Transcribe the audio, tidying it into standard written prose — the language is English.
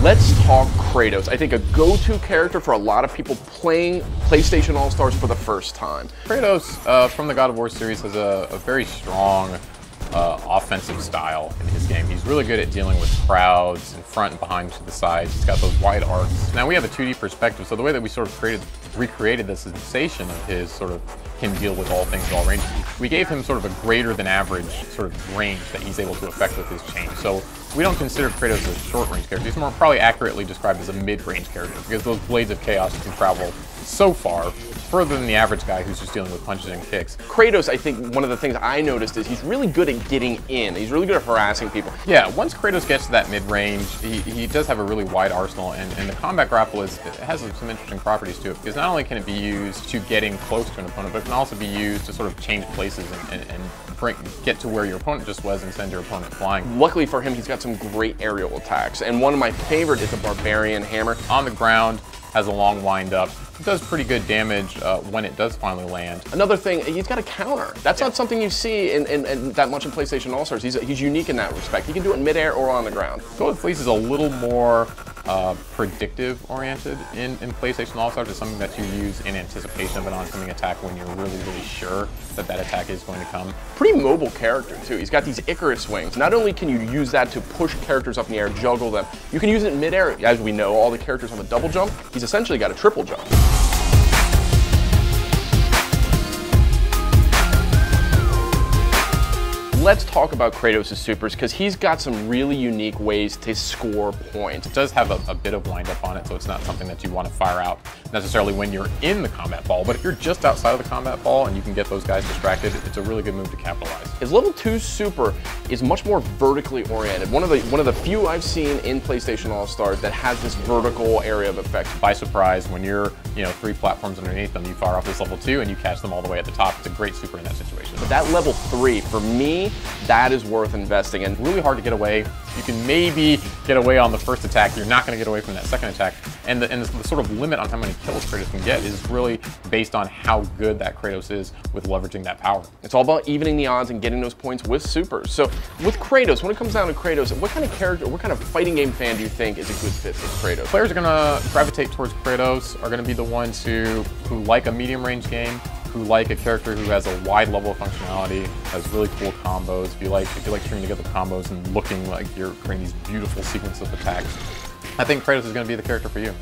Let's talk Kratos. I think a go-to character for a lot of people playing PlayStation All Stars for the first time. Kratos from the God of War series has a very strong offensive style in his game. He's really good at dealing with crowds in front and behind to the sides. He's got those wide arcs. Now we have a 2D perspective, so the way that we sort of recreated the sensation of his sort of can deal with all things at all ranges, we gave him sort of a greater than average sort of range that he's able to affect with his chain. So we don't consider Kratos a short range character. He's more probably accurately described as a mid-range character because those blades of chaos can travel so far, further than the average guy who's just dealing with punches and kicks. Kratos, I think one of the things I noticed is he's really good at getting in. He's really good at harassing people. Yeah, once Kratos gets to that mid-range, he does have a really wide arsenal, and the combat grapple it has some interesting properties to it, because not only can it be used to getting close to an opponent, but it can also be used to sort of change places and get to where your opponent just was and send your opponent flying. Luckily for him, he's got some great aerial attacks, and one of my favorite is the Barbarian Hammer. On the ground, has a long wind up. It does pretty good damage when it does finally land. Another thing, he's got a counter. That's not something you see in that much in PlayStation All Stars. He's unique in that respect. He can do it in midair or on the ground. Golden Fleece is a little more predictive oriented in PlayStation All Stars. It's something that you use in anticipation of an oncoming attack when you're really sure that that attack is going to come. Pretty mobile character too. He's got these Icarus wings. Not only can you use that to push characters up in the air, juggle them, you can use it in midair. As we know, all the characters have a double jump. He's essentially got a triple jump. Let's talk about Kratos' supers, because he's got some really unique ways to score points. It does have a bit of wind up on it, so it's not something that you want to fire out necessarily when you're in the combat ball, but if you're just outside of the combat ball and you can get those guys distracted, it's a really good move to capitalize. His level 2 super is much more vertically oriented. One of the few I've seen in PlayStation All Stars that has this vertical area of effect. By surprise, when you're 3 platforms underneath them, you fire off this level 2 and you catch them all the way at the top. It's a great super in that situation. But that level 3, for me, that is worth investing in. Really hard to get away. You can maybe get away on the first attack. You're not going to get away from that second attack. And the sort of limit on how many kills Kratos can get is really based on how good that Kratos is with leveraging that power. It's all about evening the odds and getting those points with supers. So with Kratos, when it comes down to Kratos, what kind of character, what kind of fighting game fan do you think is a good fit for Kratos? Players are going to gravitate towards Kratos, are going to be the ones who like a medium range game, who like a character who has a wide level of functionality, has really cool combos. If you like stringing together combos and looking like you're creating these beautiful sequences of attacks, I think Kratos is going to be the character for you.